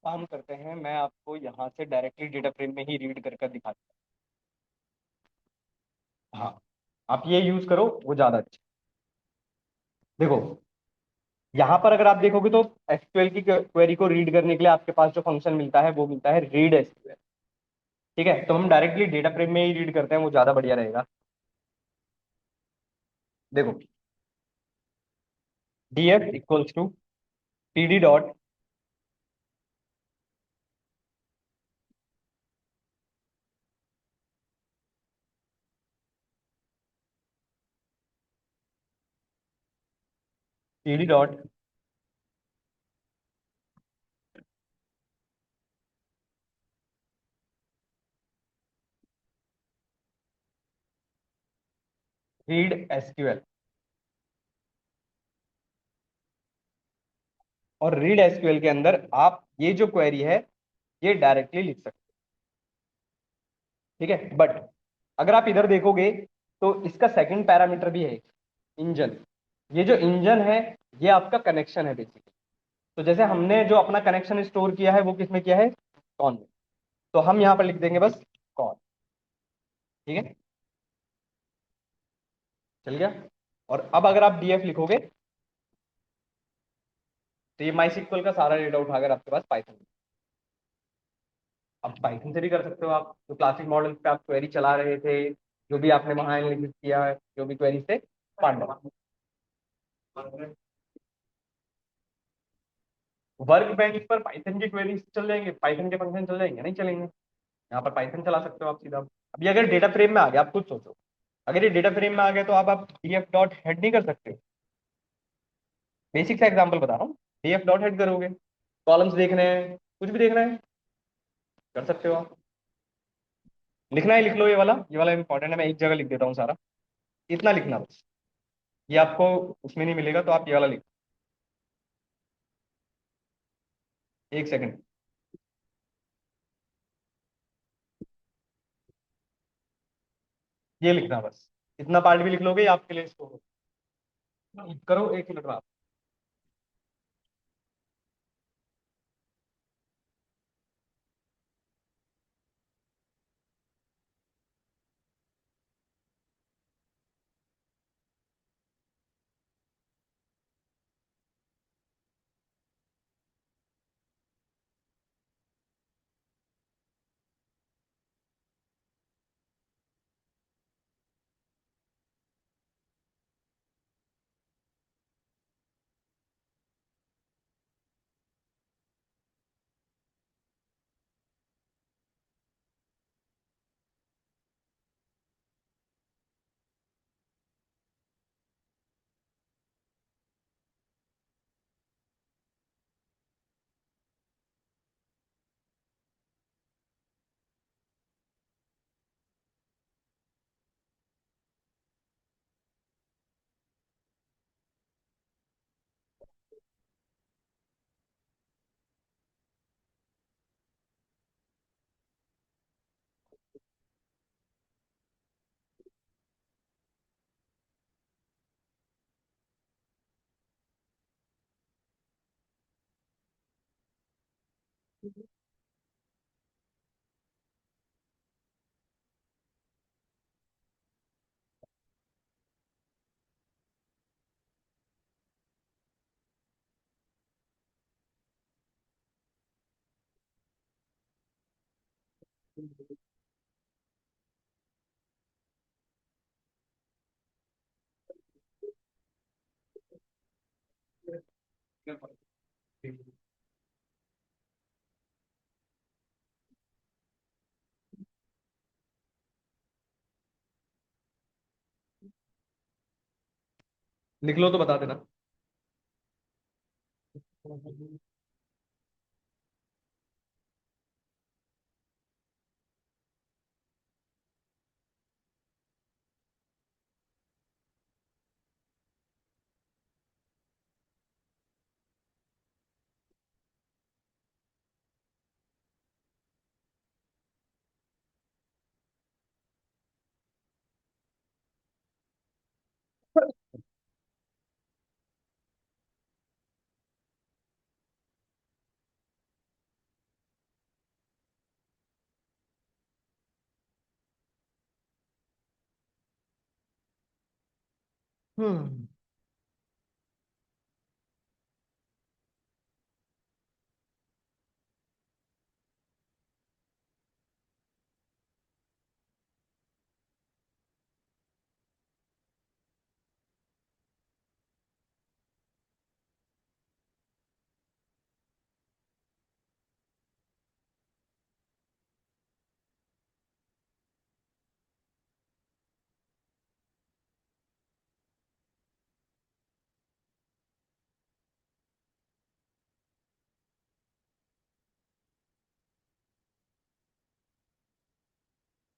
काम करते हैं, मैं आपको यहाँ से डायरेक्टली डेटा फ्रेम में ही रीड कर कर दिखाता हूँ। हाँ, आप ये यूज करो, वो ज्यादा अच्छा। देखो, यहाँ पर अगर आप देखोगे तो एसक्यूएल की क्वेरी को रीड करने के लिए आपके पास जो फंक्शन मिलता है वो मिलता है रीड एसक्यूएल। ठीक है, तो हम डायरेक्टली डेटा फ्रेम में ही रीड करते हैं, वो ज्यादा बढ़िया रहेगा। देखो, df equals to pd dot pd dot read SQL. और रीड एसक्यूएल के अंदर आप ये जो क्वेरी है ये डायरेक्टली लिख सकते हो। ठीक है, बट अगर आप इधर देखोगे तो इसका सेकंड पैरामीटर भी है, इंजन। ये जो इंजन है ये आपका कनेक्शन है बेसिकली। तो जैसे हमने जो अपना कनेक्शन स्टोर किया है वो किसमें किया है, कॉन में। तो हम यहाँ पर लिख देंगे बस कॉन। ठीक है, चल गया। और अब अगर आप डीएफ लिखोगे तो ये माइस्क्ल का सारा डेटा उठाकर आपके पास पाइथन। अब पाइथन से भी कर सकते हो आप, जो क्लासिक मॉडल पे आप क्वेरी चला रहे थे, जो भी आपने वहां एनालिसिस किया है, जो भी क्वेरी से पांडा। वर्क बेंच पर पाइथन की क्वेरी चल जाएंगे, पाइथन के फंक्शन चल जाएंगे, नहीं चलेंगे। यहाँ पर पाइथन चला सकते हो आप सीधा। अभी अगर डेटा फ्रेम में आ गया, आप खुद सोचो, अगर ये डेटा फ्रेम में आ गया तो आप डीएफ डॉट हेड नहीं कर सकते। बेसिक सा एग्जांपल बता रहा हूँ, डीएफ डॉट हेड करोगे, कॉलम्स देख रहे हैं, कुछ भी देख रहे हैं, कर सकते हो आप। लिखना है लिख लो, ये वाला इंपॉर्टेंट है, मैं एक जगह लिख देता हूँ सारा। इतना लिखना बस, ये आपको उसमें नहीं मिलेगा, तो आप ये वाला लिख। एक सेकंड, ये लिखना बस। इतना पार्ट भी लिख लोगे, ये आपके लिए स्कोर हो। करो, एक मिनट बाद। लिख लो तो बता देना। हम्म।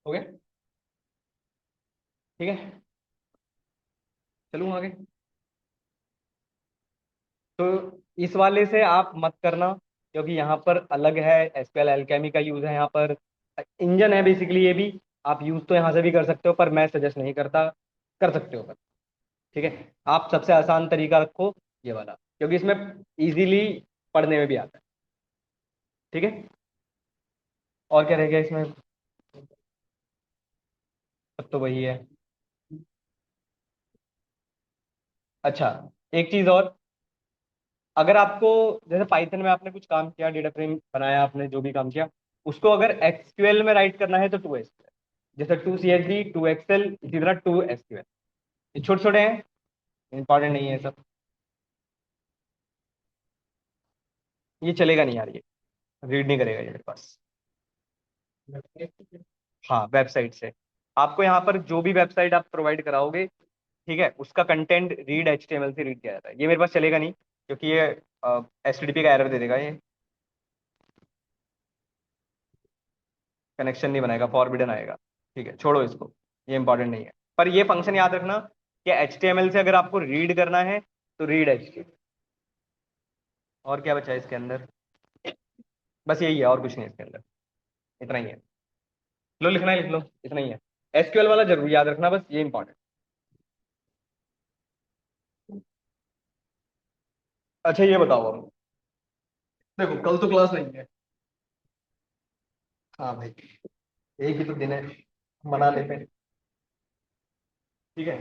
हो गया। ठीक है, चलूँ आगे। तो इस वाले से आप मत करना, क्योंकि यहाँ पर अलग है, एसक्यूएल एल्केमी का यूज है यहाँ पर। इंजन है बेसिकली ये भी। आप यूज तो यहाँ से भी कर सकते हो, पर मैं सजेस्ट नहीं करता। कर सकते हो पर। ठीक है, आप सबसे आसान तरीका रखो ये वाला, क्योंकि इसमें इजीली पढ़ने में भी आता है। ठीक है, और क्या रह गया इसमें? सब तो वही है। अच्छा, एक चीज और। अगर आपको, जैसे पाइथन में आपने कुछ काम किया, डेटा फ्रेम बनाया आपने, जो भी काम किया, उसको अगर एक्सक्यूएल में राइट करना है तो टू एसक्यूएल। जैसे टू सीएसवी, टू एक्सएल, इसी तरह टू एसक्यूएल। ये छोटे छोटे हैं, इंपॉर्टेंट नहीं है सब। ये चलेगा नहीं यार, ये रीड नहीं करेगा ये मेरे पास। हाँ, वेबसाइट से। आपको यहाँ पर जो भी वेबसाइट आप प्रोवाइड कराओगे, ठीक है, उसका कंटेंट रीड एचटीएमएल से रीड किया जाता है। ये मेरे पास चलेगा नहीं, क्योंकि ये एचटीटीपी का एरर दे देगा ये। कनेक्शन नहीं बनाएगा, फॉरबिडन आएगा। ठीक है, छोड़ो इसको, ये इंपॉर्टेंट नहीं है। पर ये फंक्शन याद रखना कि एचटीएमएल से अगर आपको रीड करना है तो रीड एचटीएमएल। और क्या बचा है इसके अंदर? बस यही है, और कुछ नहीं है इसके अंदर। इतना ही है। लो, लिखना है लिख लो, इतना ही है। एसक्यूएल वाला जरूर याद रखना, बस ये इंपॉर्टेंट। अच्छा, ये बताओ अब। देखो, कल तो क्लास नहीं है। हाँ भाई, एक ही तो दिन है, मना लेते हैं। ठीक है,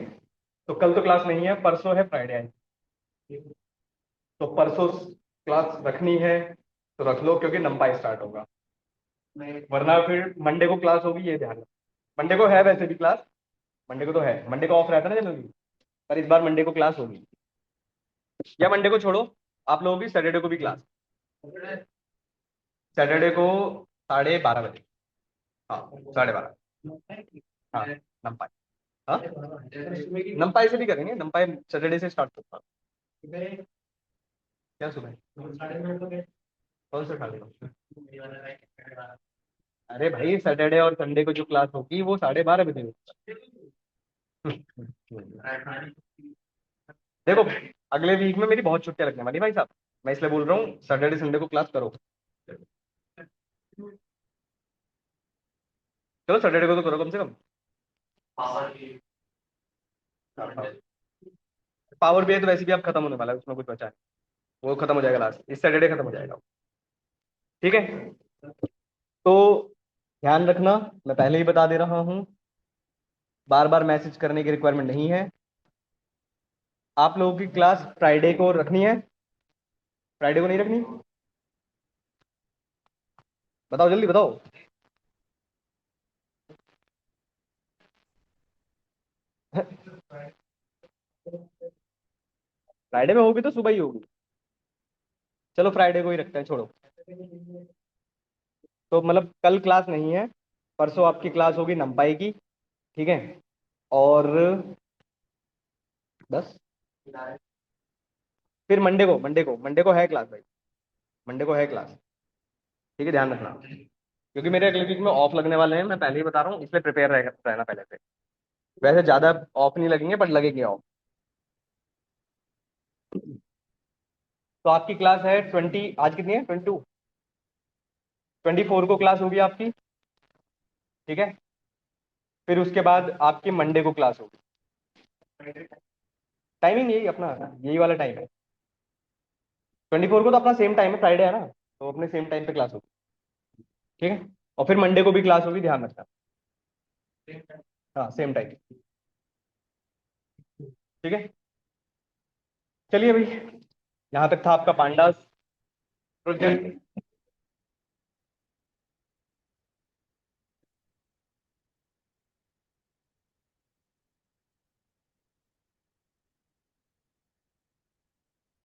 तो कल तो क्लास नहीं है, परसों है, फ्राइडे है। तो परसों क्लास रखनी है तो रख लो, क्योंकि नंपाई स्टार्ट होगा। वरना फिर मंडे को क्लास होगी, ये ध्यान रखो। मंडे को है वैसे भी क्लास। मंडे को तो है, मंडे को ऑफ रहता है ना जनरली। पर इस बार मंडे को क्लास होगी। या मंडे को छोड़ो, आप लोगों की सैटरडे को भी क्लास। सैटरडे को 12:30 बजे। हाँ, 12:30। हाँ, नंपाई। हाँ, नंपाई से भी करेंगे, नंपाई सैटरडे से स्टार्ट होता है। क्या सुबह? कौन सा खाली? अरे भाई, सैटरडे और संडे को जो क्लास होगी वो 12:30 बजे होगी। देखो, अगले वीक में मेरी बहुत छुट्टियां लगने वाली भाई साहब। मैं इसलिए बोल रहा हूँ सैटरडे संडे को क्लास करो। चलो, सैटरडे को तो करो कम से कम। पावर बीआई तो वैसे भी अब खत्म होने वाला है, उसमें कुछ बचा है। वो खत्म हो जाएगा, लास्ट इस सैटरडे खत्म हो जाएगा। ठीक है, तो ध्यान रखना, मैं पहले ही बता दे रहा हूँ, बार बार मैसेज करने की रिक्वायरमेंट नहीं है। आप लोगों की क्लास फ्राइडे को रखनी है? फ्राइडे को नहीं रखनी? बताओ, जल्दी बताओ। फ्राइडे में होगी तो सुबह ही होगी। चलो, फ्राइडे को ही रखते हैं, छोड़ो। तो मतलब कल क्लास नहीं है, परसों आपकी क्लास होगी नंपाई की। ठीक है, और बस। फिर मंडे को है क्लास भाई। मंडे को है क्लास। ठीक है, ध्यान रखना, क्योंकि मेरे अगले वीक में ऑफ लगने वाले हैं, मैं पहले ही बता रहा हूँ, इसलिए प्रिपेयर रहना पहले से। वैसे ज्यादा ऑफ नहीं लगेंगे, बट लगेंगे ऑफ। तो आपकी क्लास है 20, आज कितनी है? 22। 24 को क्लास होगी आपकी। ठीक है, फिर उसके बाद आपकी मंडे को क्लास होगी। टाइमिंग यही अपना, यही वाला टाइम है। 24 को तो अपना सेम टाइम है, फ्राइडे है ना, तो अपने सेम टाइम पे क्लास होगी। ठीक है, और फिर मंडे को भी क्लास होगी, ध्यान रखना। हाँ, सेम टाइम। ठीक है, चलिए भाई, यहाँ तक था आपका पांडास प्रोजेक्ट।